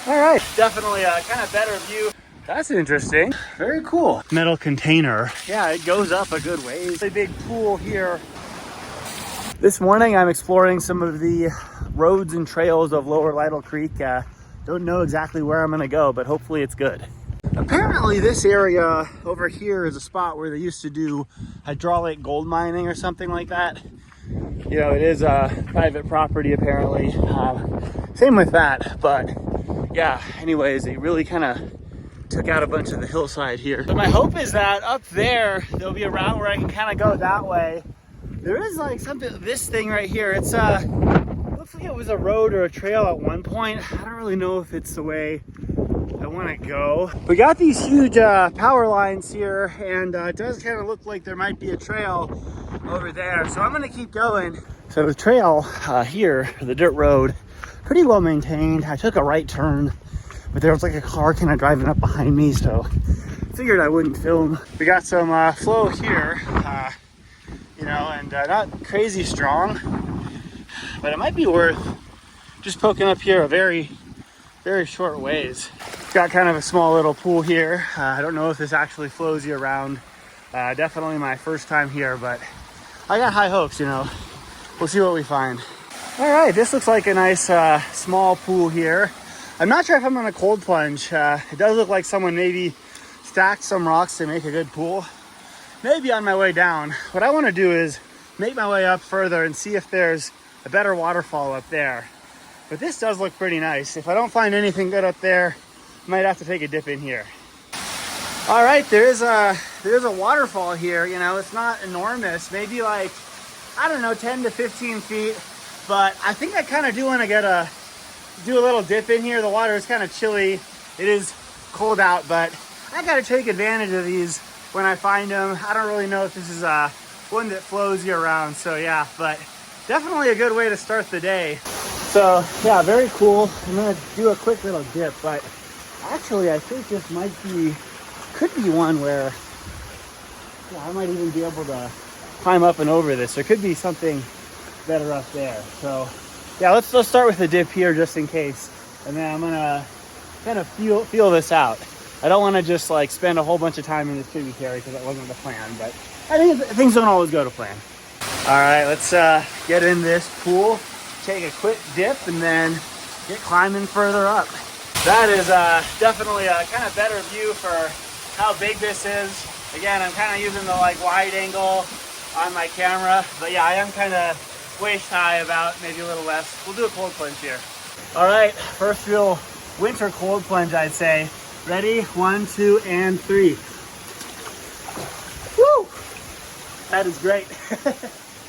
All right, definitely a kind of better view. That's interesting. Very cool. Metal container. Yeah, it goes up a good ways. A big pool here. This morning I'm exploring some of the roads and trails of Lower Lytle Creek. Don't know exactly where I'm gonna go, but hopefully it's good. Apparently this area over here is a spot where they used to do hydraulic gold mining or something like that. You know, it is private property apparently. Same with that, but yeah, anyways, it really kind of took out a bunch of the hillside here. But my hope is that up there, there'll be a route where I can kind of go that way. There is like something, this thing right here, it's looks like it was a road or a trail at one point. I don't really know if it's the way I want to go. We got these huge power lines here, and it does kind of look like there might be a trail over there. So I'm gonna keep going. So the trail here, the dirt road, pretty well maintained. I took a right turn, but there was like a car kind of driving up behind me, so figured I wouldn't film. We got some flow here, you know, and not crazy strong, but it might be worth just poking up here a very short ways. Got kind of a small little pool here. I don't know if this actually flows year round. Definitely my first time here, but I got high hopes, you know. We'll see what we find. All right, this looks like a nice small pool here. I'm not sure if I'm gonna cold plunge. It does look like someone maybe stacked some rocks to make a good pool. Maybe on my way down. What I wanna do is make my way up further and see if there's a better waterfall up there. But this does look pretty nice. If I don't find anything good up there, I might have to take a dip in here. All right, there's a waterfall here. You know, it's not enormous, maybe like, I don't know, 10 to 15 feet. But I think I kind of do want to do a little dip in here. The water is kind of chilly. It is cold out, but I got to take advantage of these when I find them. I don't really know if this is one that flows year round. So yeah, but definitely a good way to start the day. So yeah, very cool. I'm gonna do a quick little dip, but actually I think this could be one where I might even be able to climb up and over this. There could be something better up there. So yeah, let's start with the dip here just in case, and then I'm gonna kind of feel this out. I don't want to just like spend a whole bunch of time in this tributary because that wasn't the plan, but I think things don't always go to plan. All right, let's get in this pool, take a quick dip, and then get climbing further up. That is definitely a kind of better view for how big this is. Again, I'm kind of using the like wide angle on my camera, but yeah, I am kind of waist high, about maybe a little less. We'll do a cold plunge here. All right, first real winter cold plunge, I'd say. Ready? 1, 2, and 3. Woo! That is great.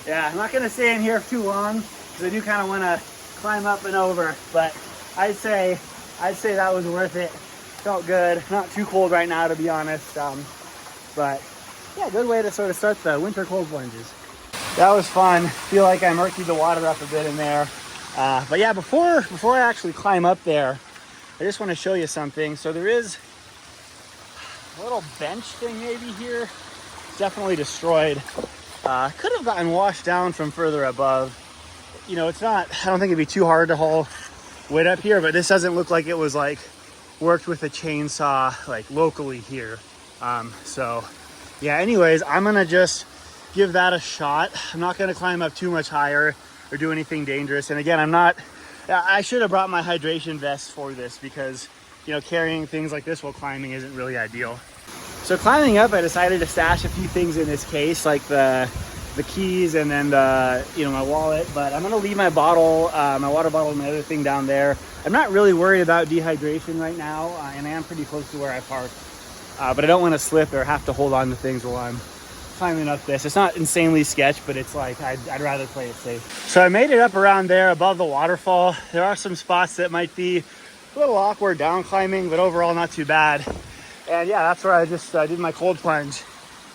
Yeah, I'm not gonna stay in here too long because I do kind of want to climb up and over, but I'd say that was worth it. Felt good. Not too cold right now, to be honest. But yeah, good way to sort of start the winter cold plunges. That was fun. Feel like I murkied the water up a bit in there. But yeah, before I actually climb up there, I just want to show you something. So there is a little bench thing maybe here. It's definitely destroyed. Could have gotten washed down from further above. You know, it's not, I don't think it'd be too hard to haul wood up here, but this doesn't look like it was like worked with a chainsaw like locally here. So yeah, anyways, I'm gonna just give that a shot. I'm not gonna climb up too much higher or do anything dangerous. And again, I should have brought my hydration vest for this because, you know, carrying things like this while climbing isn't really ideal. So climbing up, I decided to stash a few things in this case, like the keys and then my wallet. But I'm gonna leave my bottle, my water bottle, and my other thing down there. I'm not really worried about dehydration right now, and I am pretty close to where I parked. But I don't want to slip or have to hold on to things while I'm climbing up this. It's not insanely sketch, but it's like I'd rather play it safe. So I made it up around there above the waterfall. There are some spots that might be a little awkward down climbing, but overall not too bad. And yeah, that's where I just did my cold plunge.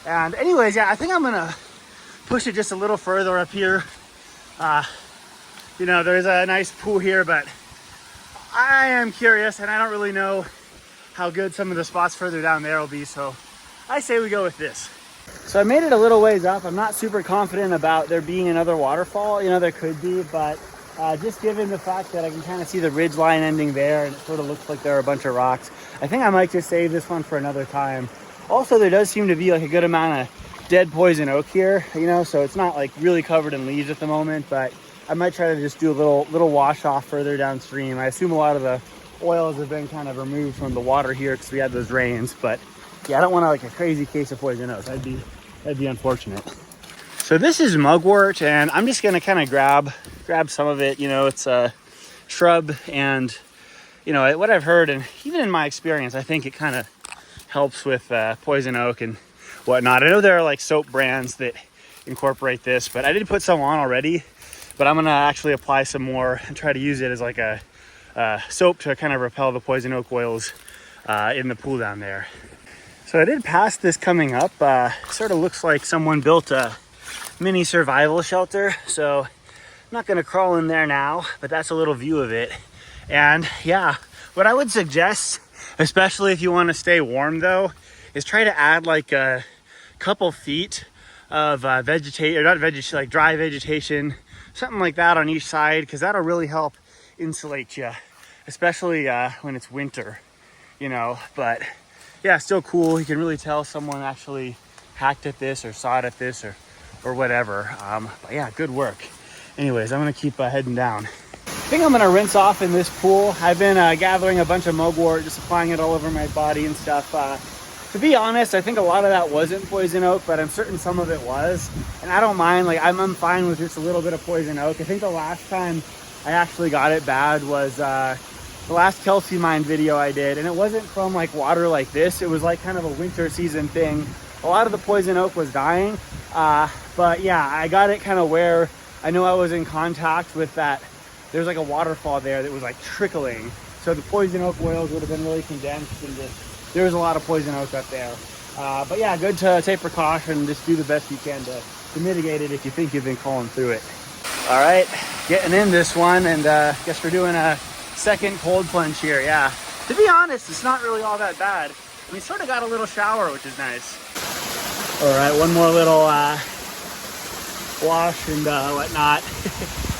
And anyways, yeah, I think I'm gonna push it just a little further up here. You know, there's a nice pool here, but I am curious and I don't really know how good some of the spots further down there will be. So I say we go with this. So I made it a little ways up. I'm not super confident about there being another waterfall. You know, there could be, but just given the fact that I can kind of see the ridge line ending there, and it sort of looks like there are a bunch of rocks. I think I might just save this one for another time. Also, there does seem to be like a good amount of dead poison oak here, you know, so it's not like really covered in leaves at the moment, but I might try to just do a little wash off further downstream. I assume a lot of the oils have been kind of removed from the water here because we had those rains, but yeah, I don't want to like a crazy case of poison oak. That'd be unfortunate. So this is mugwort, and I'm just gonna kind of grab some of it. You know, it's a shrub, and you know what I've heard, and even in my experience, I think it kind of helps with poison oak and whatnot. I know there are like soap brands that incorporate this, but I did put some on already, but I'm gonna actually apply some more and try to use it as like a soap to kind of repel the poison oak oils in the pool down there. So I did pass this coming up. Sort of looks like someone built a mini survival shelter, so I'm not gonna crawl in there now, but that's a little view of it. And yeah, what I would suggest, especially if you want to stay warm though, is try to add like a couple feet of dry vegetation, something like that on each side, because that'll really help insulate you, especially when it's winter, you know. But yeah, still cool. You can really tell someone actually hacked at this or sawed at this or whatever. But yeah, good work. Anyways, I'm gonna keep heading down. I think I'm gonna rinse off in this pool. I've been gathering a bunch of mugwort, just applying it all over my body and stuff. To be honest, I think a lot of that wasn't poison oak, but I'm certain some of it was. And I don't mind, like I'm fine with just a little bit of poison oak. I think the last time I actually got it bad was the last Kelsey Mine video I did. And it wasn't from like water like this. It was like kind of a winter season thing. A lot of the poison oak was dying. But yeah, I got it kind of where I know I was in contact with that. There's like a waterfall there that was like trickling. So the poison oak oils would have been really condensed, and just, there was a lot of poison oak up there. But yeah, good to take precaution, just do the best you can to mitigate it if you think you've been crawling through it. All right, getting in this one, and guess we're doing a second cold plunge here. Yeah, to be honest, it's not really all that bad. We sort of got a little shower, which is nice. All right, one more little wash and whatnot.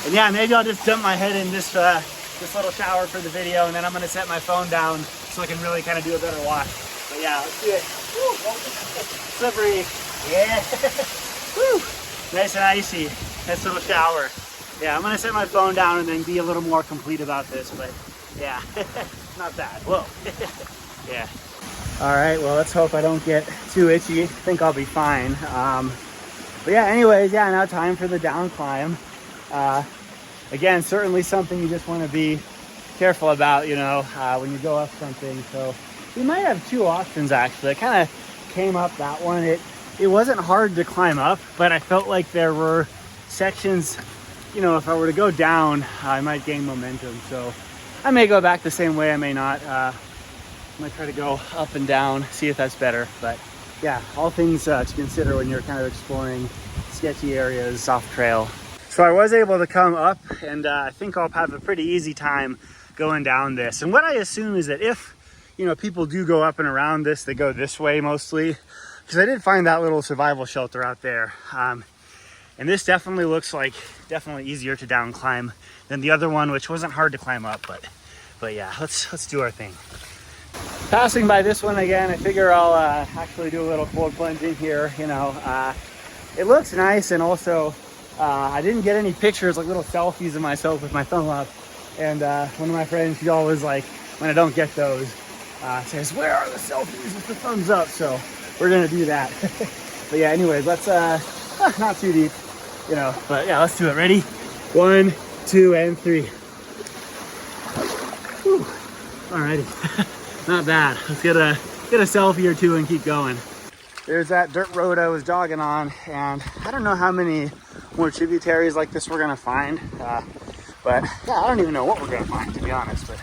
And yeah, maybe I'll just dump my head in this little shower for the video, and then I'm gonna set my phone down so I can really kind of do a better wash. But yeah, let's do it. Woo, slippery. Yeah. Woo. Nice and icy. Nice little shower. Yeah, I'm gonna set my phone down and then be a little more complete about this, but yeah, not bad. Whoa. Yeah. All right, well, let's hope I don't get too itchy. I think I'll be fine. But yeah, anyways, yeah, now time for the down climb. Again, certainly something you just want to be careful about, you know, when you go up something. So we might have two options actually. I kind of came up that one. It wasn't hard to climb up, but I felt like there were sections, you know, if I were to go down, I might gain momentum. So I may go back the same way, I may not. I might try to go up and down, see if that's better. But yeah, all things to consider when you're kind of exploring sketchy areas off trail. So I was able to come up, and I think I'll have a pretty easy time going down this. And what I assume is that if, you know, people do go up and around this, they go this way mostly, because I did find that little survival shelter out there. And this definitely looks like definitely easier to down climb than the other one, which wasn't hard to climb up, but yeah, let's do our thing. Passing by this one again, I figure I'll actually do a little cold plunging here. You know, it looks nice, and also I didn't get any pictures, like little selfies of myself with my thumb up. And one of my friends, she always like, when I don't get those, says, "Where are the selfies with the thumbs up?" So we're gonna do that. But yeah, anyways, let's not too deep, you know, but yeah, let's do it. Ready? 1, 2, and 3. Whew. Alrighty. Not bad. Let's get a selfie or two and keep going. There's that dirt road I was jogging on, and I don't know how many more tributaries like this we're gonna find, but yeah, I don't even know what we're gonna find, to be honest, but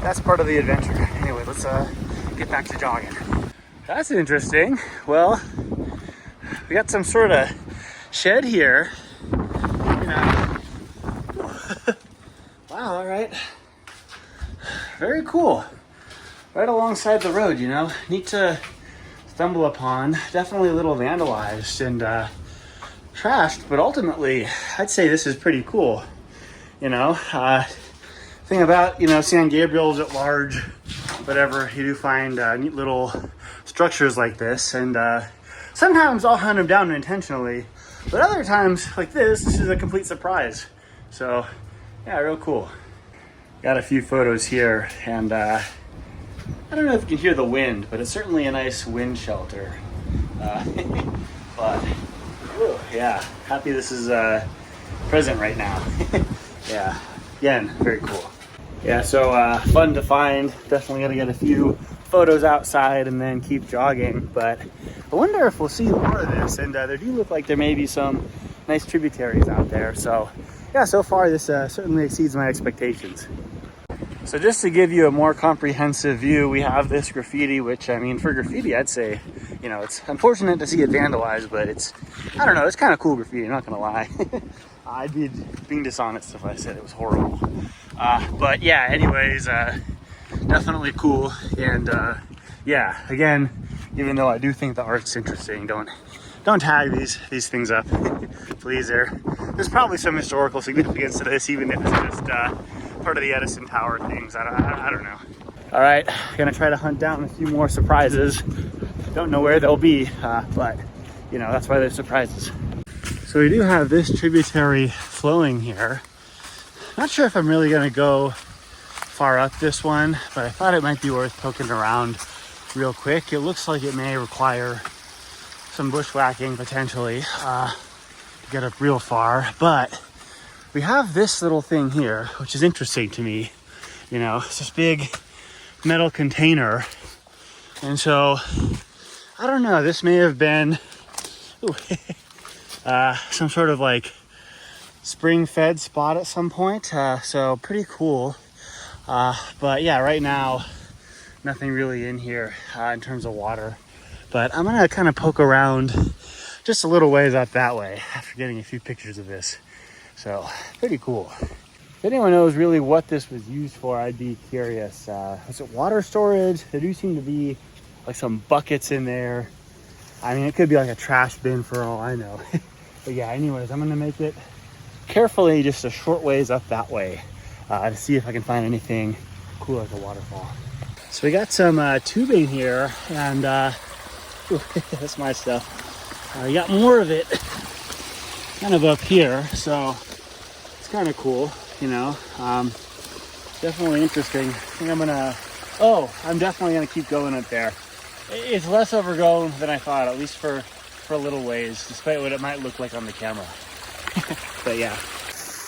that's part of the adventure. Anyway, let's get back to jogging. That's interesting. Well, we got some sort of shed here, you know. Wow, all right, very cool. Right alongside the road, you know, neat to stumble upon. Definitely a little vandalized and trashed, but ultimately I'd say this is pretty cool. you know. Thing about, you know, San Gabriel's at large, whatever, you do find neat little structures like this, and sometimes I'll hunt them down intentionally, but other times like this is a complete surprise. So yeah, real cool. Got a few photos here, and I don't know if you can hear the wind, but it's certainly a nice wind shelter. But yeah, happy this is present right now. Yeah, again, very cool. Yeah, so fun to find. Definitely gonna get a few photos outside and then keep jogging, but I wonder if we'll see more of this, and there do look like there may be some nice tributaries out there. So yeah, so far this certainly exceeds my expectations. So just to give you a more comprehensive view, we have this graffiti, which, I mean, for graffiti, I'd say, you know, it's unfortunate to see it vandalized, but it's, I don't know, it's kind of cool graffiti, I'm not gonna lie. I'd be being dishonest if I said it was horrible. But yeah, anyways, definitely cool. And yeah, again, even though I do think the art's interesting, don't tag these things up, please. There's probably some historical significance to this, even if it's just part of the Edison Tower things. I don't know. All right, gonna try to hunt down a few more surprises. Don't know where they'll be, but you know, that's why they're surprises. So we do have this tributary flowing here. Not sure if I'm really gonna go far up this one, but I thought it might be worth poking around real quick. It looks like it may require some bushwhacking potentially to get up real far, but we have this little thing here, which is interesting to me. You know, it's this big metal container. And so, I don't know, this may have been some sort of like spring-fed spot at some point. So pretty cool. But yeah, right now, nothing really in here in terms of water. But I'm gonna kind of poke around just a little ways out that way after getting a few pictures of this. So pretty cool. If anyone knows really what this was used for, I'd be curious. Was it water storage? There do seem to be like some buckets in there. I mean, it could be like a trash bin for all I know. But yeah, anyways, I'm gonna make it carefully just a short ways up that way to see if I can find anything cool like a waterfall. So we got some tubing here, and that's my stuff. We got more of it kind of up here, so it's kind of cool, you know. Definitely interesting. I think I'm definitely gonna keep going up there. It's less overgrown than I thought, at least for a little ways, despite what it might look like on the camera. But yeah,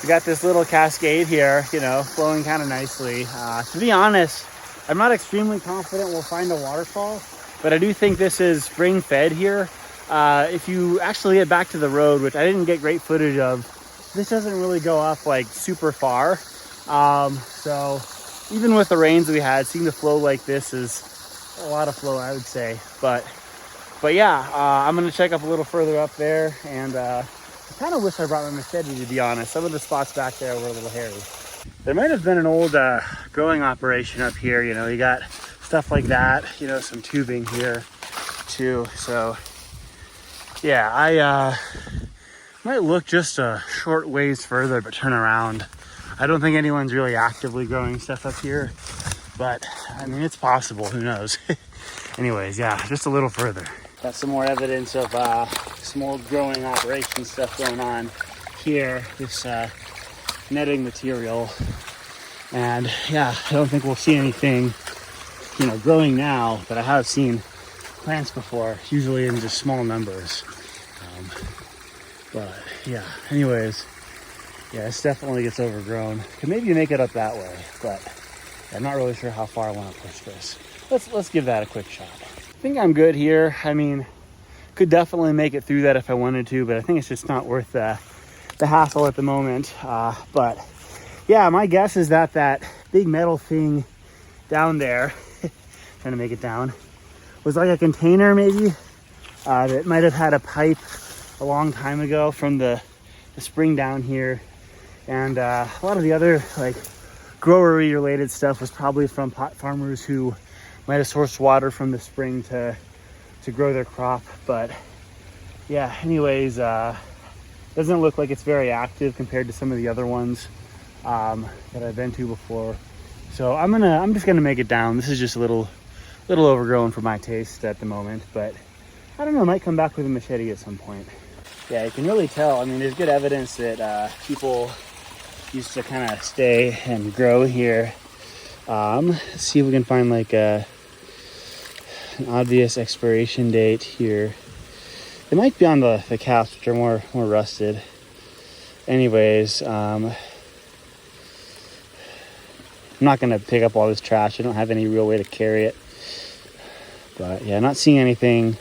we got this little cascade here, you know, flowing kind of nicely. To be honest, I'm not extremely confident we'll find a waterfall, but I do think this is spring fed here. If you actually get back to the road, which I didn't get great footage of, this doesn't really go up like super far. So even with the rains we had, seeing the flow like this is a lot of flow, I would say. But yeah, I'm gonna check up a little further up there, and I kind of wish I brought my machete, to be honest. Some of the spots back there were a little hairy. There might have been an old growing operation up here. You know, you got stuff like that, you know, some tubing here too. So yeah, I might look just a short ways further, but turn around. I don't think anyone's really actively growing stuff up here, but I mean, it's possible, who knows. Anyways, yeah, just a little further. Got some more evidence of some old growing operation stuff going on here, this netting material. And yeah, I don't think we'll see anything, you know, growing now, but I have seen plants before, usually in just small numbers. But yeah, anyways, yeah, this definitely gets overgrown. Could maybe make it up that way, but I'm not really sure how far I want to push this. Let's give that a quick shot. I think I'm good here. I mean, could definitely make it through that if I wanted to, but I think it's just not worth the hassle at the moment. But yeah, my guess is that big metal thing down there, trying to make it down, was like a container maybe that might have had a pipe a long time ago from the spring down here. And a lot of the other like growery related stuff was probably from pot farmers who might have sourced water from the spring to grow their crop. But yeah, anyways, doesn't look like it's very active compared to some of the other ones. that I've been to before. So I'm just gonna make it down. This is just a little overgrown for my taste at the moment, but I don't know, I might come back with a machete at some point. Yeah, you can really tell. I mean, there's good evidence that people used to kind of stay and grow here. Let's see if we can find like an obvious expiration date here. It might be on the caps, which are more rusted. Anyways, I'm not gonna pick up all this trash. I don't have any real way to carry it. But yeah, not seeing anything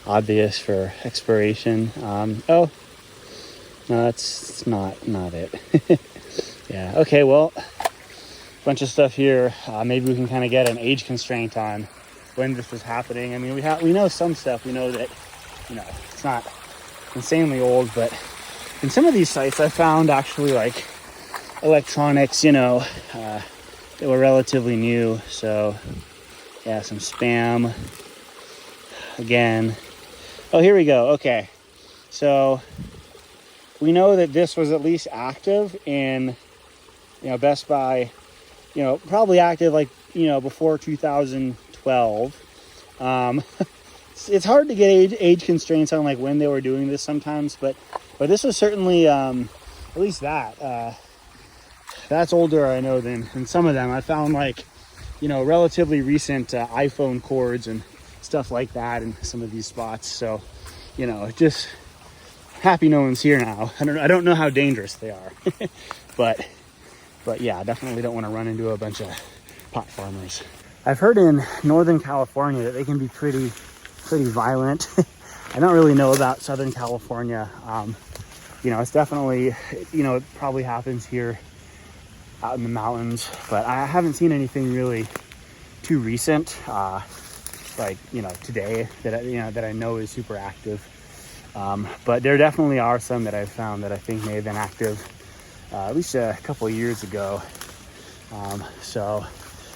obvious for expiration. Oh, no, that's not it. Yeah, okay, well, bunch of stuff here. Maybe we can kind of get an age constraint on when this was happening. I mean, we know some stuff. We know that, you know, it's not insanely old, but in some of these sites I found actually like electronics, you know, that were relatively new. So yeah, some spam again. Oh, here we go. Okay, so we know that this was at least active in, you know, Best Buy, you know, probably active like, you know, before 2012. It's hard to get age constraints on like when they were doing this sometimes, but this was certainly at least that's older, I know, than some of them. I found like, you know, relatively recent iPhone cords and stuff like that in some of these spots. So, you know, just happy no one's here now. I don't know how dangerous they are, but yeah, definitely don't want to run into a bunch of pot farmers. I've heard in Northern California that they can be pretty violent. I don't really know about Southern California. You know, it's definitely, you know, it probably happens here out in the mountains, but I haven't seen anything really too recent, like, you know, today that I know is super active. But there definitely are some that I've found that I think may have been active at least a couple of years ago. So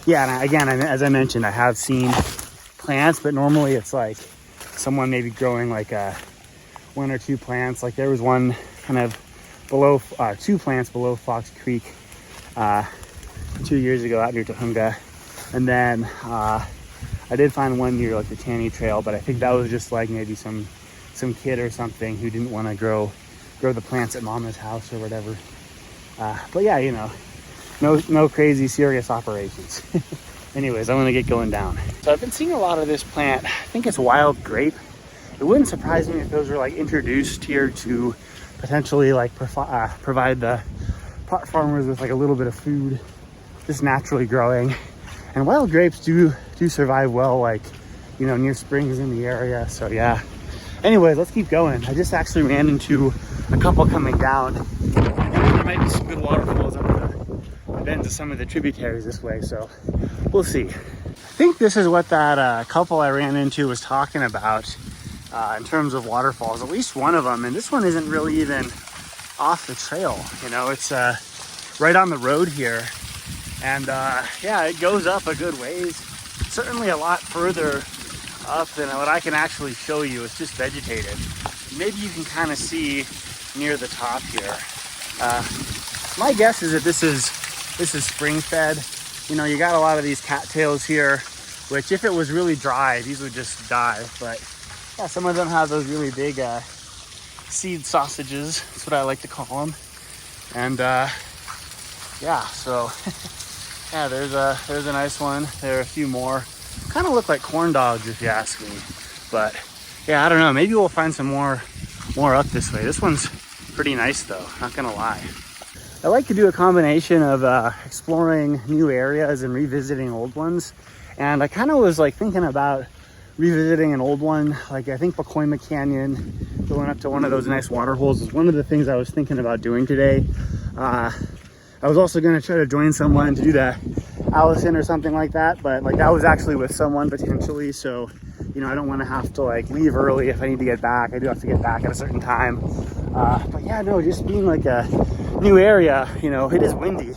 yeah, and as I mentioned, I have seen plants, but normally it's like someone maybe growing like one or two plants. Like there was one kind of below, two plants below Fox Creek 2 years ago out near Tahunga. And then I did find one near like the Tanny Trail, but I think that was just like maybe some kid or something who didn't want to grow the plants at mama's house or whatever. But yeah, you know, no crazy serious operations. Anyways, I'm gonna get going down. So I've been seeing a lot of this plant. I think it's wild grape. It wouldn't surprise me if those were like introduced here to potentially like provide the pot farmers with like a little bit of food, just naturally growing. And wild grapes do survive well, like, you know, near springs in the area. So yeah. Anyways, let's keep going. I just actually ran into a couple coming down. There might be some good waterfalls up the bends of some of the tributaries this way, so we'll see. I think this is what that couple I ran into was talking about in terms of waterfalls, at least one of them. And this one isn't really even off the trail, you know, it's right on the road here. And yeah, it goes up a good ways, certainly a lot further up than what I can actually show you. It's just vegetated. Maybe you can kind of see near the top here. My guess is that this is spring fed. You know, you got a lot of these cattails here, which if it was really dry, these would just die. But yeah, some of them have those really big seed sausages. That's what I like to call them. And yeah, so yeah, there's a nice one. There are a few more. Kind of look like corn dogs if you ask me. But yeah, I don't know. Maybe we'll find some more up this way. This one's pretty nice though, not gonna lie. I like to do a combination of exploring new areas and revisiting old ones. And I kind of was like thinking about revisiting an old one, like I think Pacoima Canyon, going up to one of those nice water holes is one of the things I was thinking about doing today. I was also going to try to join someone to do the Allison or something like that, but like that was actually with someone potentially, so you know, I don't want to have to like leave early if I need to get back. I do have to get back at a certain time. But yeah, no, just being like a new area, you know, it is windy,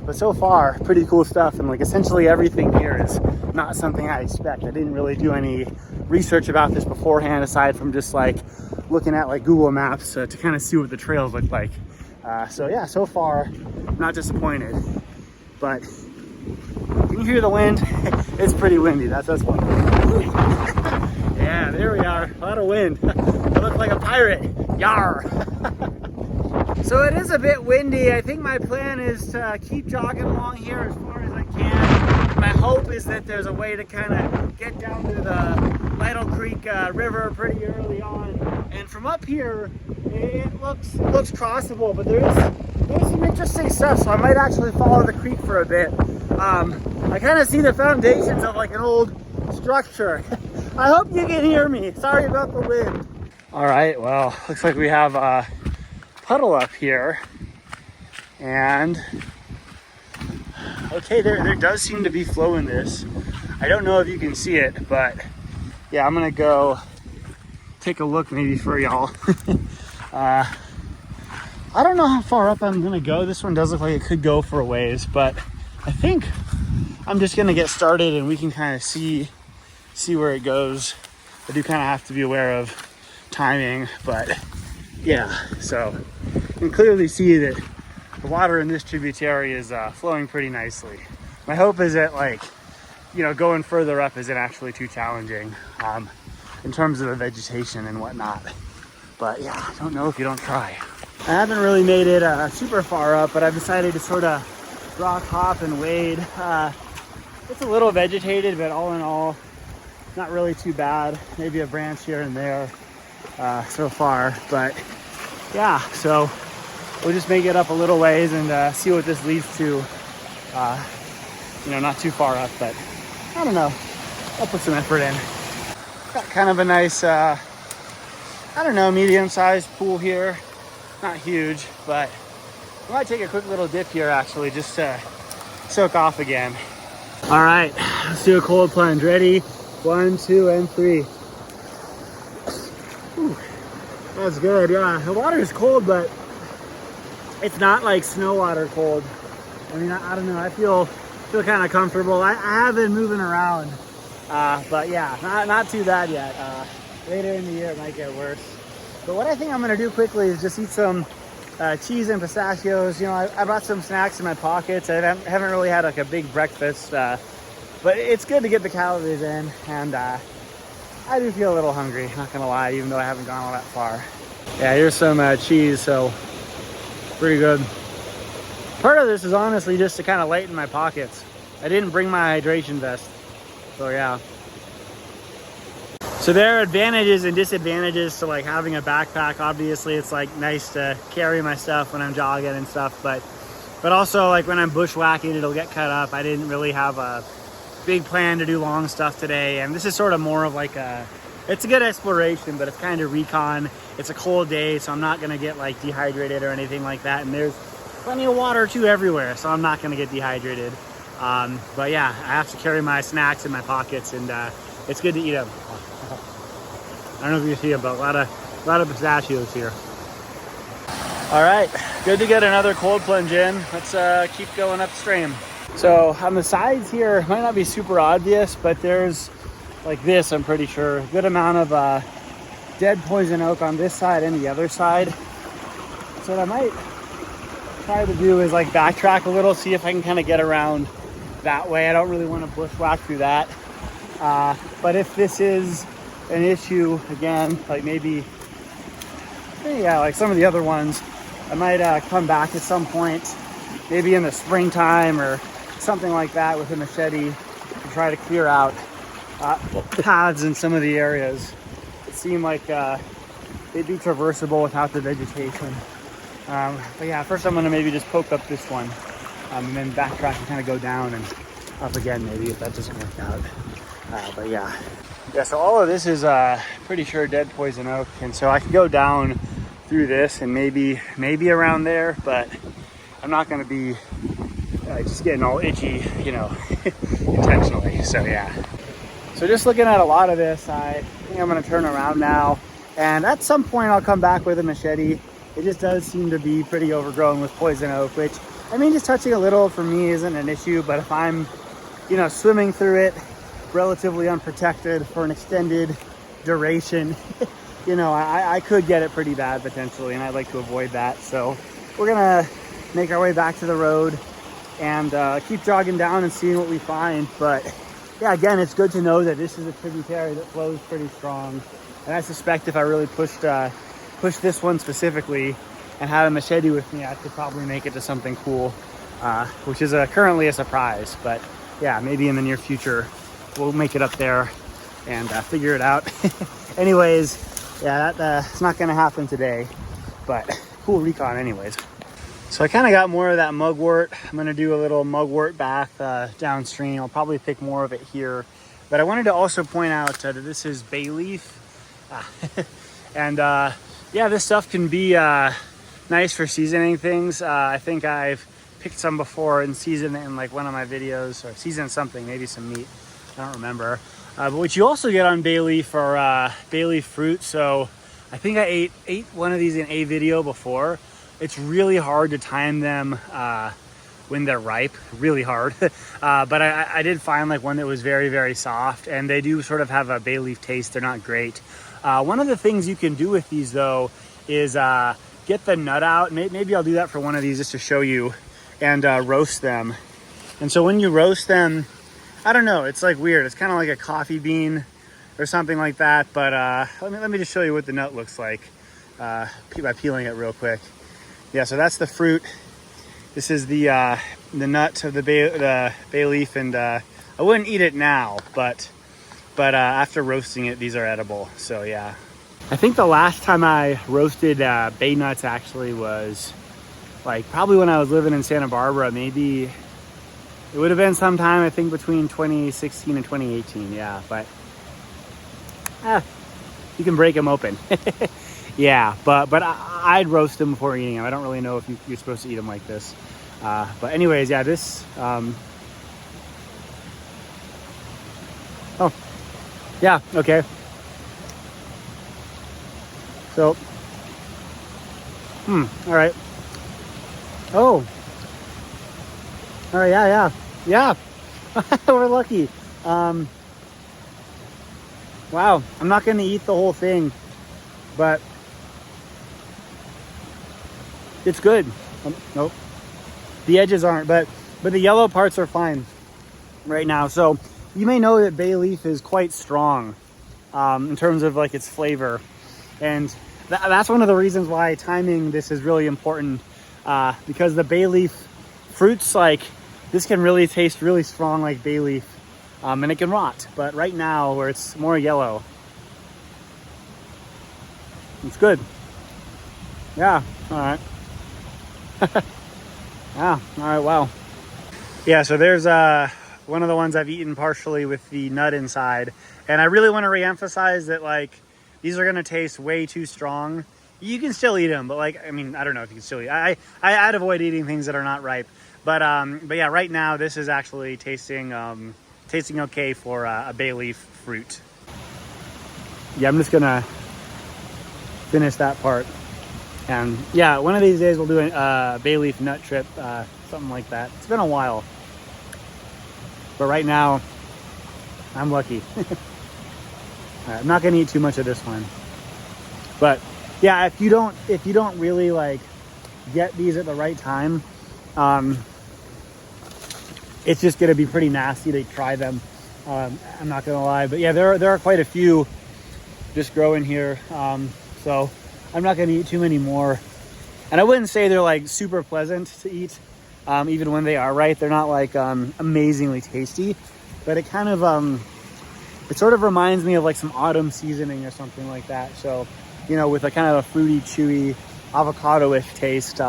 but so far pretty cool stuff. And like essentially everything here is not something I expect. I didn't really do any research about this beforehand, aside from just like looking at like Google Maps to kind of see what the trails look like. So yeah, so far, not disappointed. But can you hear the wind? It's pretty windy, that's one. Yeah, there we are, a lot of wind. I look like a pirate, yar. So it is a bit windy. I think my plan is to keep jogging along here as far as I can. My hope is that there's a way to kind of get down to the Lytle Creek river pretty early on. And from up here, it looks crossable, but there's some interesting stuff, so I might actually follow the creek for a bit. I kind of see the foundations of like an old structure. I hope you can hear me. Sorry about the wind. All right, well, looks like we have a puddle up here. And okay, there does seem to be flow in this. I don't know if you can see it, but yeah, I'm gonna go take a look maybe for y'all. I don't know how far up I'm gonna go. This one does look like it could go for a ways, but I think I'm just gonna get started and we can kind of see where it goes. I do kind of have to be aware of timing, but yeah, so you can clearly see that the water in this tributary is flowing pretty nicely. My hope is that, like, you know, going further up isn't actually too challenging in terms of the vegetation and whatnot. But yeah, I don't know if you don't try. I haven't really made it super far up, but I've decided to sort of rock hop and wade. It's a little vegetated, but all in all, not really too bad. Maybe a branch here and there so far, but yeah, so we'll just make it up a little ways and see what this leads to. You know, not too far up, but I don't know. I'll put some effort in. Got kind of a nice, I don't know, medium-sized pool here. Not huge, but I might take a quick little dip here actually, just to soak off again. All right, let's do a cold plunge. Ready? 1, 2, and 3. Whew, that's good, yeah. The water is cold, but it's not like snow water cold. I mean, I don't know, I feel kind of comfortable. I have been moving around, but yeah, not too bad yet. Later in the year it might get worse. But what I think I'm gonna do quickly is just eat some cheese and pistachios. You know, I brought some snacks in my pockets. I haven't really had like a big breakfast, but it's good to get the calories in, and I do feel a little hungry, not gonna lie, even though I haven't gone all that far. Yeah, here's some cheese, so pretty good. Part of this is honestly just to kind of lighten my pockets. I didn't bring my hydration vest, so yeah. So there are advantages and disadvantages to like having a backpack. Obviously, it's like nice to carry my stuff when I'm jogging and stuff, but also like when I'm bushwhacking, it'll get cut up. I didn't really have a big plan to do long stuff today, and this is sort of more of like it's a good exploration, but it's kind of recon. It's a cold day, so I'm not gonna get like dehydrated or anything like that, and there's plenty of water too everywhere, so I'm not gonna get dehydrated. But yeah, I have to carry my snacks in my pockets, and it's good to eat them. I don't know if you see them, but a lot of pistachios here. All right, good to get another cold plunge in. Let's keep going upstream. So on the sides here, it might not be super obvious, but there's like this, I'm pretty sure, a good amount of dead poison oak on this side and the other side. So what I might try to do is like backtrack a little, see if I can kind of get around that way. I don't really want to bushwhack through that. But if this is an issue again, like maybe yeah, like some of the other ones, I might come back at some point, maybe in the springtime or something like that, with a machete to try to clear out paths in some of the areas that seem like they'd be traversable without the vegetation. But yeah, first I'm gonna maybe just poke up this one, and then backtrack and kind of go down and up again maybe if that doesn't work out. But yeah, so all of this is pretty sure dead poison oak, and so I can go down through this and maybe around there, but I'm not going to be just getting all itchy, you know, intentionally. So yeah, so just looking at a lot of this, I think I'm going to turn around now, and at some point I'll come back with a machete. It just does seem to be pretty overgrown with poison oak, which, I mean, just touching a little for me isn't an issue, but if I'm, you know, swimming through it relatively unprotected for an extended duration, you know, I could get it pretty bad potentially, and I'd like to avoid that. So we're gonna make our way back to the road and keep jogging down and seeing what we find. But yeah, again, it's good to know that this is a tributary that flows pretty strong. And I suspect if I really pushed this one specifically and had a machete with me, I could probably make it to something cool, which is currently a surprise. But yeah, maybe in the near future, we'll make it up there and figure it out. Anyways, yeah, it's not gonna happen today, but cool recon anyways. So I kind of got more of that mugwort. I'm gonna do a little mugwort bath downstream. I'll probably pick more of it here. But I wanted to also point out that this is Bayleaf. And yeah, this stuff can be nice for seasoning things. I think I've picked some before and seasoned it in like one of my videos, or seasoned something, maybe some meat. I don't remember. But what you also get on Bayleaf are Bayleaf fruit. So I think I ate one of these in a video before. It's really hard to time them when they're ripe, really hard. But I did find like one that was very, very soft, and they do sort of have a Bayleaf taste. They're not great. One of the things you can do with these though is get the nut out. Maybe I'll do that for one of these just to show you, and roast them. And so when you roast them, I don't know, it's like weird. It's kind of like a coffee bean or something like that. But let me just show you what the nut looks like by peeling it real quick. Yeah, so that's the fruit. This is the nut of the Bayleaf, and I wouldn't eat it now, but after roasting it, these are edible. So yeah, I think the last time I roasted bay nuts actually was like probably when I was living in Santa Barbara. Maybe it would have been sometime, I think, between 2016 and 2018. Yeah, but you can break them open. Yeah, but I'd roast them before eating them. I don't really know if you're supposed to eat them like this. But anyways, yeah, this... Oh, yeah, okay. So, all right. Oh, all right, yeah. We're lucky. Wow, I'm not going to eat the whole thing, but it's good. Nope, the edges aren't, but the yellow parts are fine right now. So you may know that Bayleaf is quite strong in terms of like its flavor, and that's one of the reasons why timing this is really important, because the Bayleaf fruits, like this, can really taste really strong like Bayleaf, and it can rot. But right now, where it's more yellow, it's good. Yeah, all right. Yeah, all right, wow. Yeah, so there's one of the ones I've eaten partially with the nut inside, and I really want to re-emphasize that like these are going to taste way too strong. You can still eat them, but like, I mean, I don't know if you can still eat. I'd avoid eating things that are not ripe. But yeah, right now this is actually tasting okay for a Bayleaf fruit. Yeah, I'm just gonna finish that part. And yeah, one of these days we'll do a Bayleaf nut trip, something like that. It's been a while, but right now I'm lucky. I'm not gonna eat too much of this one, but yeah, if you don't really like get these at the right time, it's just gonna be pretty nasty to try them. I'm not gonna lie, but yeah, there are quite a few just growing here, so I'm not gonna eat too many more. And I wouldn't say they're like super pleasant to eat, even when they are ripe. They're not like amazingly tasty, but it kind of it sort of reminds me of like some autumn seasoning or something like that. So, you know, with a kind of a fruity, chewy, avocado-ish taste.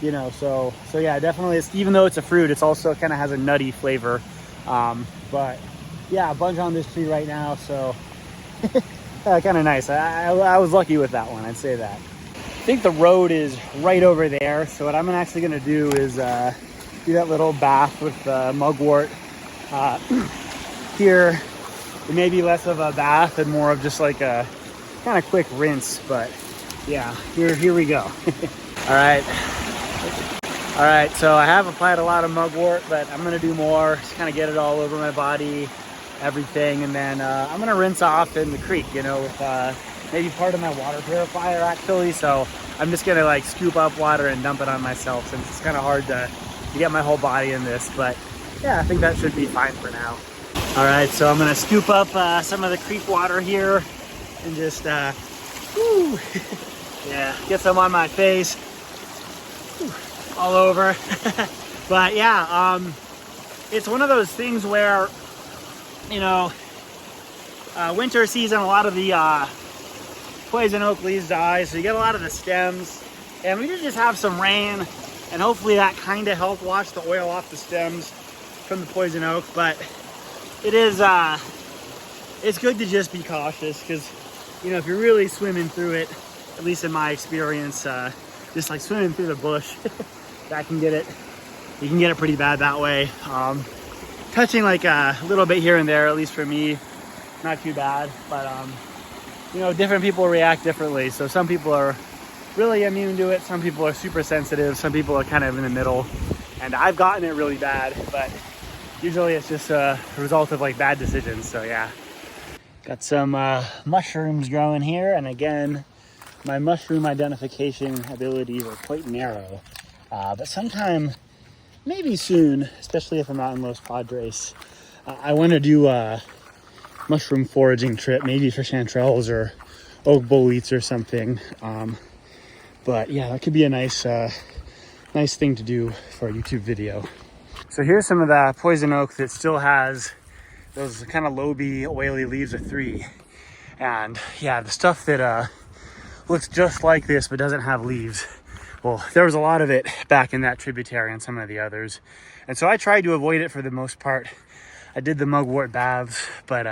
You know, so yeah, definitely. Even though it's a fruit, it's also kind of has a nutty flavor. But yeah, a bunch on this tree right now, so kind of nice. I was lucky with that one, I'd say that. I think the road is right over there, so what I'm actually going to do is do that little bath with mugwort here. It may be less of a bath and more of just like a kind of quick rinse, but yeah, here we go. All right, so I have applied a lot of mugwort, but I'm gonna do more, just kind of get it all over my body, everything, and then I'm gonna rinse off in the creek, you know, with maybe part of my water purifier actually. So I'm just gonna like scoop up water and dump it on myself, since it's kind of hard to get my whole body in this. But yeah, I think that should be fine for now. All right, so I'm gonna scoop up some of the creek water here and just whew, yeah, get some on my face, whew, all over. But yeah, it's one of those things where, you know, winter season, a lot of the poison oak leaves die, so you get a lot of the stems. And we did just have some rain, and hopefully that kind of helped wash the oil off the stems from the poison oak. But it is, it's good to just be cautious, because, you know, if you're really swimming through it, at least in my experience, just like swimming through the bush, that can get it, you can get it pretty bad that way. Touching like a little bit here and there, at least for me, not too bad. But you know, different people react differently. So some people are really immune to it, some people are super sensitive, some people are kind of in the middle. And I've gotten it really bad, but usually it's just a result of like bad decisions. So yeah, got some mushrooms growing here, and again, my mushroom identification abilities are quite narrow. But sometime, maybe soon, especially if I'm out in Los Padres, I want to do a mushroom foraging trip, maybe for chanterelles or oak boletes or something. But yeah, that could be a nice nice thing to do for a YouTube video. So here's some of the poison oak that still has those kind of loby, oily leaves of 3. And yeah, the stuff that looks just like this but doesn't have leaves, well, there was a lot of it back in that tributary and some of the others. And so I tried to avoid it for the most part. I did the mugwort baths, but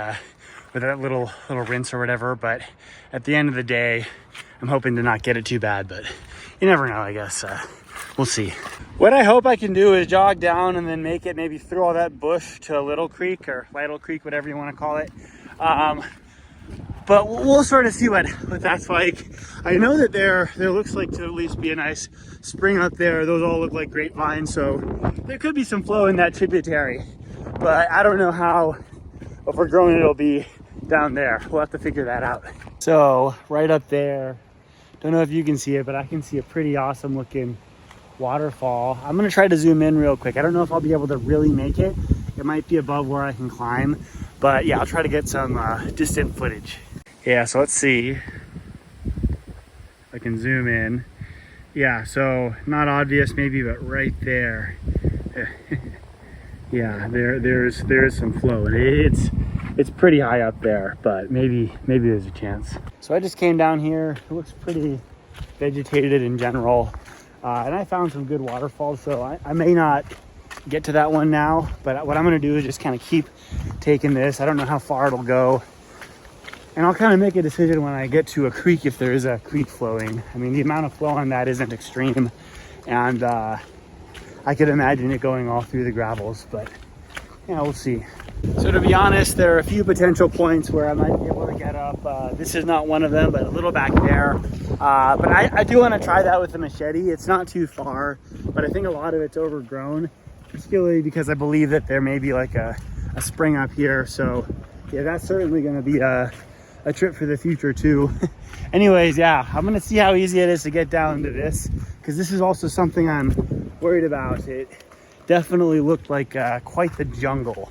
with that little rinse or whatever. But at the end of the day, I'm hoping to not get it too bad, but you never know, I guess. We'll see. What I hope I can do is jog down and then make it maybe through all that bush to Lytle Creek, or Lytle Creek, whatever you want to call it. But we'll sort of see what that's like. I know that there looks like to at least be a nice spring up there. Those all look like grapevines, so there could be some flow in that tributary. But I don't know how overgrown it'll be down there. We'll have to figure that out. So right up there, don't know if you can see it, but I can see a pretty awesome looking waterfall. I'm gonna try to zoom in real quick. I don't know if I'll be able to really make it. It might be above where I can climb, but yeah, I'll try to get some distant footage. Yeah, so let's see. I can zoom in. Yeah, so not obvious maybe, but right there. Yeah, there's some flow, and it's pretty high up there, but maybe there's a chance. So I just came down here. It looks pretty vegetated in general, and I found some good waterfalls. So I may not get to that one now, but what I'm gonna do is just kind of keep taking this. I don't know how far it'll go, and I'll kind of make a decision when I get to a creek, if there is a creek flowing. I mean, the amount of flow on that isn't extreme, and I could imagine it going all through the gravels, but yeah, we'll see. So to be honest, there are a few potential points where I might be able to get up. This is not one of them, but a little back there. But I do want to try that with the machete. It's not too far, but I think a lot of it's overgrown, particularly because I believe that there may be like a spring up here. So yeah, that's certainly going to be a trip for the future too. Anyways, yeah, I'm going to see how easy it is to get down to this, because this is also something I'm worried about. It definitely looked like quite the jungle.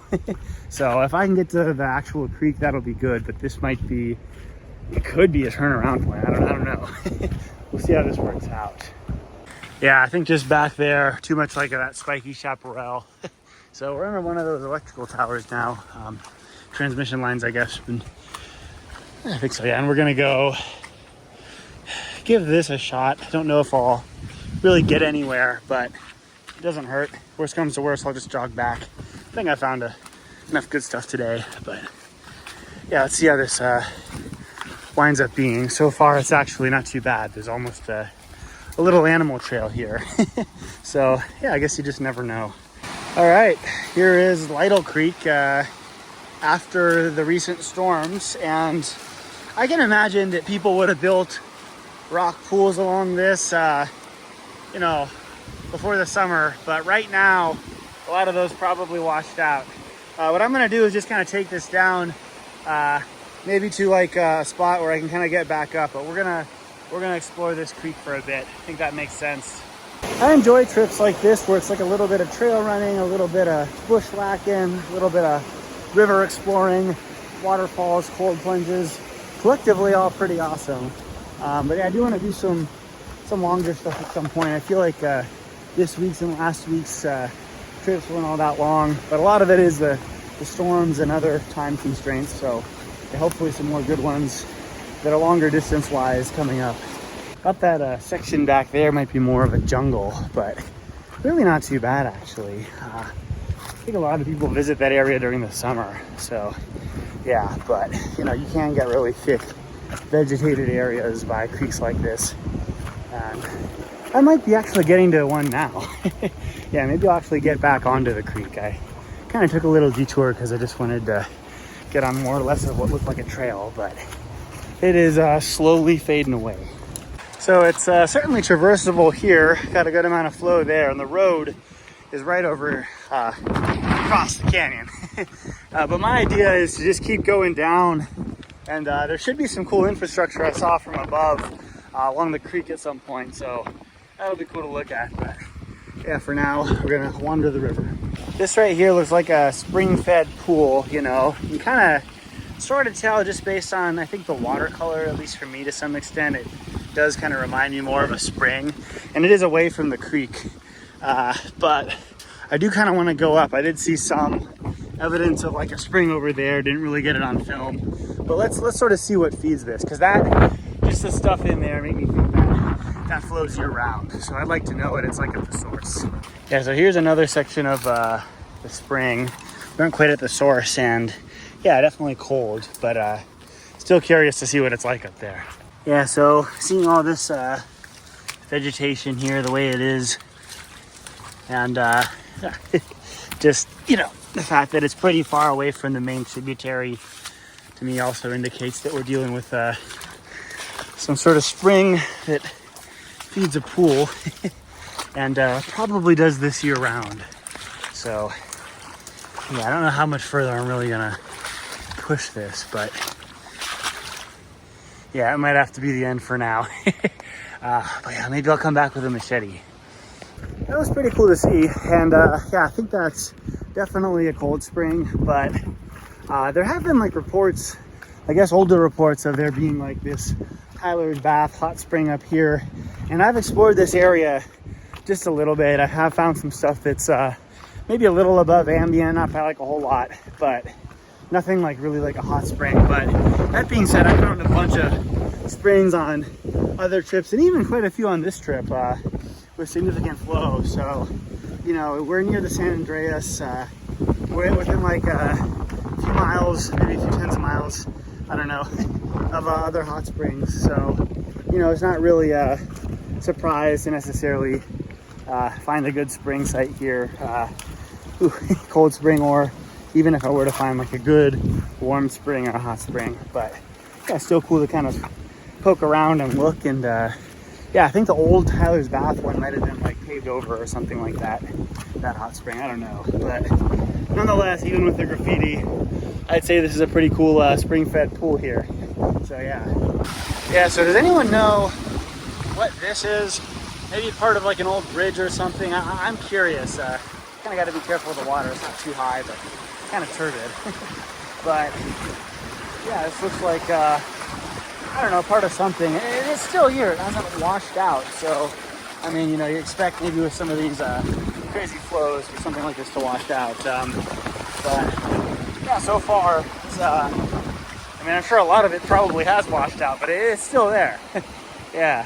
So if I can get to the actual creek, that'll be good, but this might be, it could be a turnaround point. I don't know. We'll see how this works out. Yeah, I think just back there, too much like that spiky chaparral. So we're under one of those electrical towers now. Transmission lines, I guess. And I think so, yeah. And we're gonna go give this a shot. I don't know if I'll really get anywhere, but it doesn't hurt. Worst comes to worst, I'll just jog back. I think I found enough good stuff today, but yeah, let's see how this winds up being. So far, it's actually not too bad. There's almost a little animal trail here. So yeah, I guess you just never know. All right, here is Lytle Creek after the recent storms, and I can imagine that people would have built rock pools along this, you know, before the summer, but right now a lot of those probably washed out. What I'm going to do is just kind of take this down, maybe to like a spot where I can kind of get back up. But we're gonna explore this creek for a bit. I think that makes sense. I enjoy trips like this where it's like a little bit of trail running, a little bit of bushwhacking, a little bit of river exploring, waterfalls, cold plunges. Collectively all pretty awesome. But yeah, I do want to do some longer stuff at some point. I feel like this week's and last week's trips weren't all that long, but a lot of it is the storms and other time constraints. So yeah, hopefully some more good ones that are longer distance wise coming up. Thought that section back there might be more of a jungle, but really not too bad actually. I think a lot of people visit that area during the summer. So yeah, but you know, you can get really thick vegetated areas by creeks like this. And I might be actually getting to one now. Yeah, maybe I'll actually get back onto the creek. I kind of took a little detour because I just wanted to get on more or less of what looked like a trail, but it is slowly fading away. So it's certainly traversable here. Got a good amount of flow there, and the road is right over across the canyon. But my idea is to just keep going down, and there should be some cool infrastructure I saw from above along the creek at some point, so that'll be cool to look at. But yeah, for now we're gonna wander the river. This right here looks like a spring-fed pool. You know, you kind of sort of tell just based on, I think, the watercolor, at least for me to some extent. It does kind of remind me more of a spring, and it is away from the creek, but I do kind of want to go up. I did see some evidence of like a spring over there, didn't really get it on film, but let's sort of see what feeds this, because that just the stuff in there made me think that flows year round. So I'd like to know what it's like at the source. Yeah, so here's another section of the spring. We aren't quite at the source, and yeah, definitely cold, but still curious to see what it's like up there. Yeah, so seeing all this vegetation here the way it is, and just, you know, the fact that it's pretty far away from the main tributary to me also indicates that we're dealing with some sort of spring that feeds a pool and probably does this year round. So yeah, I don't know how much further I'm really gonna push this, but yeah, it might have to be the end for now. But yeah, maybe I'll come back with a machete. That was pretty cool to see, and yeah, I think that's definitely a cold spring, but there have been like reports, I guess older reports, of there being like this Tyler's Bath hot spring up here, and I've explored this area just a little bit. I have found some stuff that's maybe a little above ambient, not by like a whole lot, but nothing like really like a hot spring. But that being said, I found a bunch of springs on other trips, and even quite a few on this trip with significant flow. So, you know, we're near the San Andreas. We're within like a few miles, maybe a few tens of miles, I don't know, of other hot springs. So, you know, it's not really a surprise to necessarily find a good spring site here, cold spring, or even if I were to find like a good warm spring or a hot spring. But yeah, still cool to kind of poke around and look. And yeah, I think the old Tyler's Bath one might have been like paved over or something like that, that hot spring, I don't know. But nonetheless, even with the graffiti, I'd say this is a pretty cool spring-fed pool here. So yeah, so does anyone know what this is? Maybe part of like an old bridge or something. I'm curious. Kind of got to be careful with the water. It's not too high, but kind of turbid. But yeah, this looks like I don't know, part of something. It's still here. It hasn't washed out. So I mean, you know, you expect maybe with some of these crazy flows for something like this to wash out. But yeah, so far, it's, I mean, I'm sure a lot of it probably has washed out, but it's still there. Yeah.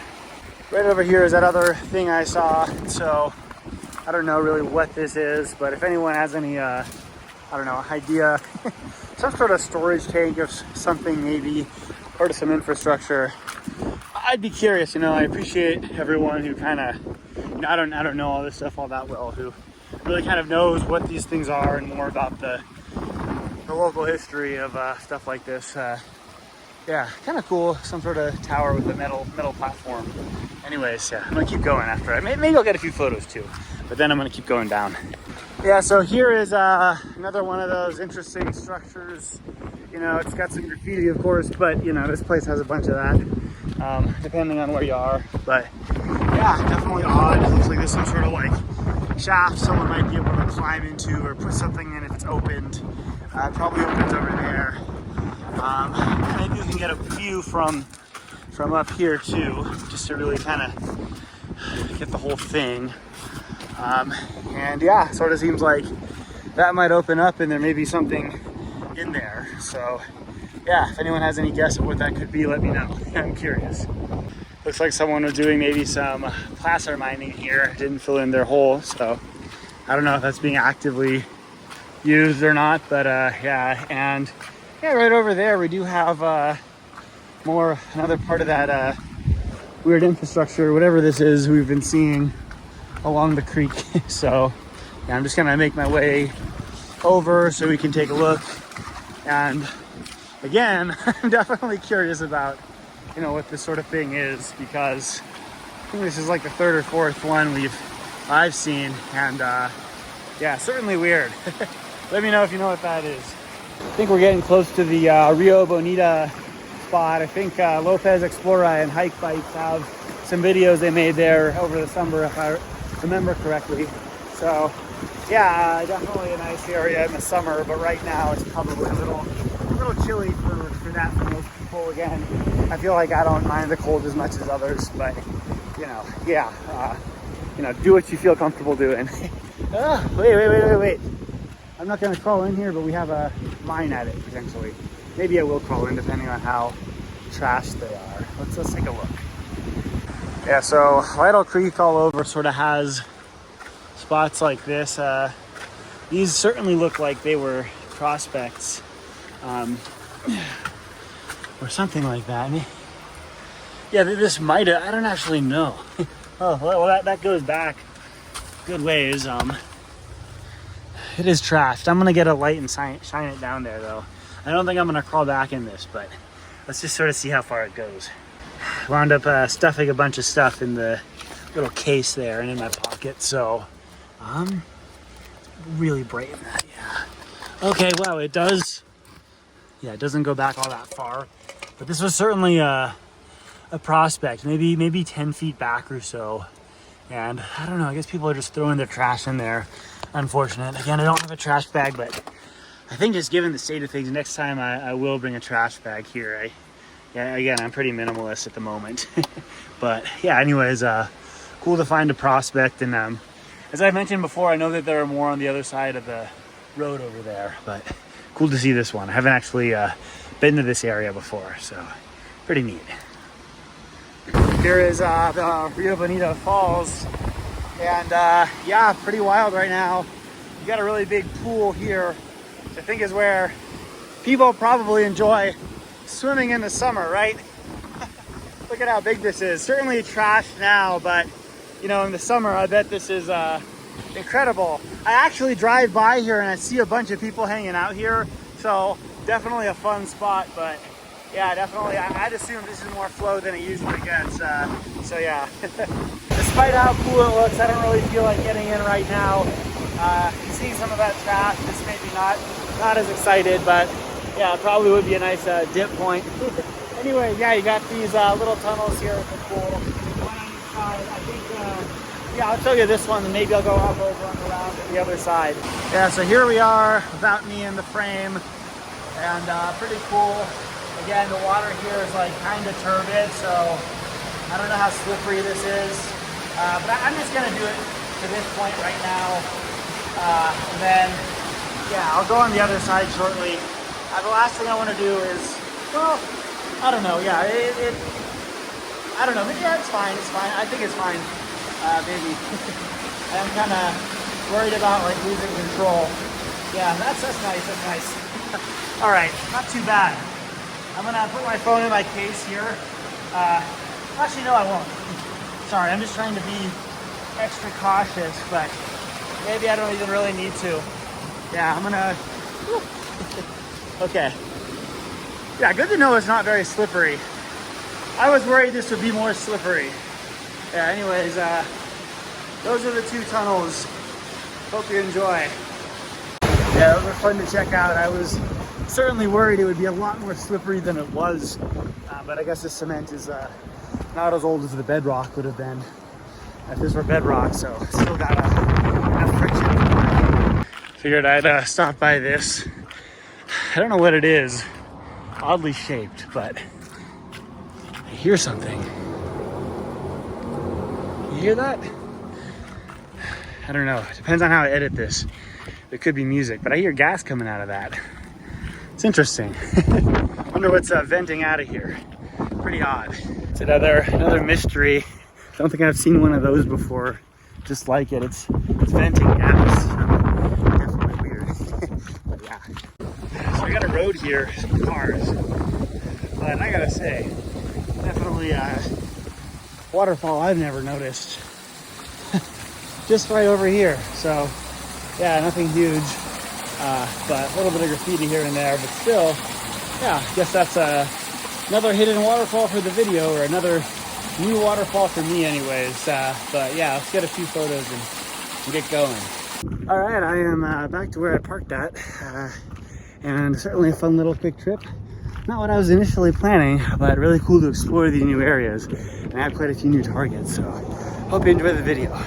Right over here is that other thing I saw. So I don't know really what this is, but if anyone has any, I don't know, idea, some sort of storage tank or something, maybe part of some infrastructure, I'd be curious. You know, I appreciate everyone who kind of, you know, I don't know all this stuff all that well, who really kind of knows what these things are and more about the local history of stuff like this. Yeah, kind of cool. Some sort of tower with a metal platform. Anyways, yeah, I'm gonna keep going after it. Maybe I'll get a few photos too, but then I'm gonna keep going down. Yeah, so here is another one of those interesting structures. You know, it's got some graffiti, of course, but you know, this place has a bunch of that, depending on where you are. But yeah, definitely odd. It looks like there's some sort of like shaft someone might be able to climb into or put something in if it's opened. It probably opens over there. Maybe you can get a view from up here too, just to really kind of get the whole thing. And yeah, sort of seems like that might open up and there may be something in there. So yeah, if anyone has any guess of what that could be, let me know. I'm curious. Looks like someone was doing maybe some placer mining here, didn't fill in their hole. So I don't know if that's being actively used or not, but yeah. And yeah, right over there we do have another part of that weird infrastructure, whatever this is, we've been seeing along the creek. So yeah, I'm just gonna make my way over so we can take a look. And again, I'm definitely curious about, you know, what this sort of thing is, because I think this is like the third or fourth one I've seen, and yeah, certainly weird. Let me know if you know what that is. I think we're getting close to the Rio Bonita spot. I think Lopez Explora and Hike Bikes have some videos they made there over the summer, if I remember correctly. So yeah, definitely a nice area in the summer, but right now it's probably a little chilly for that for most people. Again, I feel like I don't mind the cold as much as others, but you know, yeah, you know, do what you feel comfortable doing. Wait. I'm not gonna crawl in here, but we have a mine at it potentially. Maybe I will crawl in depending on how trashed they are. Let's take a look. Yeah, so Lytle Creek all over sort of has spots like this. These certainly look like they were prospects, or something like that. I mean, yeah, this might have, I don't actually know. Oh, well, that goes back good ways. It is trashed. I'm gonna get a light and shine it down there though. I don't think I'm gonna crawl back in this, but let's just sort of see how far it goes. Wound up stuffing a bunch of stuff in the little case there and in my pocket, so really brave that, yeah. Okay, wow, it does, yeah, it doesn't go back all that far, but this was certainly a prospect, maybe 10 feet back or so. And I don't know, I guess people are just throwing their trash in there. Unfortunate. Again, I don't have a trash bag, but I think just given the state of things, next time I will bring a trash bag here. Yeah, again, I'm pretty minimalist at the moment. But yeah, anyways, cool to find a prospect. And as I mentioned before, I know that there are more on the other side of the road over there, but cool to see this one. I haven't actually been to this area before, so pretty neat. Here is the Rio Bonita Falls, and yeah, pretty wild right now. You got a really big pool here, which I think is where people probably enjoy swimming in the summer, right? Look at how big this is. Certainly trashed now, but you know, in the summer, I bet this is incredible. I actually drive by here and I see a bunch of people hanging out here, so definitely a fun spot. But yeah, definitely, I'd assume this is more flow than it usually gets, so yeah. Despite how cool it looks, I don't really feel like getting in right now. Seeing some of that trash, just maybe not as excited, but yeah, probably would be a nice dip point. Anyway, yeah, you got these little tunnels here at the pool. One on each side. I think, yeah, I'll show you this one, and maybe I'll go up over and around to the other side. Yeah, so here we are without me in the frame, and pretty cool. Again, the water here is like kind of turbid, so I don't know how slippery this is, but I'm just gonna do it to this point right now, and then yeah, I'll go on the other side shortly. The last thing I want to do is, well, I don't know, yeah, I don't know, but yeah, it's fine, I think it's fine, maybe. I'm kind of worried about like losing control. Yeah, that's nice. All right, not too bad. I'm gonna put my phone in my case here. Actually, no, I won't. Sorry, I'm just trying to be extra cautious, but maybe I don't even really need to. Yeah, I'm gonna, okay. Yeah, good to know it's not very slippery. I was worried this would be more slippery. Yeah, anyways, those are the two tunnels Hope you enjoy. Yeah, those were fun to check out. I was certainly worried it would be a lot more slippery than it was, but I guess the cement is not as old as the bedrock would have been if this were bedrock, so still got enough friction. Figured I'd stop by this. I don't know what it is, oddly shaped, but I hear something. You hear that? I don't know, it depends on how I edit this. There could be music, but I hear gas coming out of that. It's interesting. Wonder what's venting out of here. Pretty odd. It's another mystery. I don't think I've seen one of those before. Just like it, it's venting gas. Definitely weird. But yeah. So we got a road here, some cars. But I gotta say, definitely a waterfall I've never noticed. Just right over here. So yeah, nothing huge, but a little bit of graffiti here and there, but still, yeah, I guess that's another hidden waterfall for the video, or another new waterfall for me anyways. But yeah, let's get a few photos and get going. All right, I am back to where I parked at, and certainly a fun little quick trip. Not what I was initially planning, but really cool to explore these new areas, and I have quite a few new targets, so hope you enjoy the video.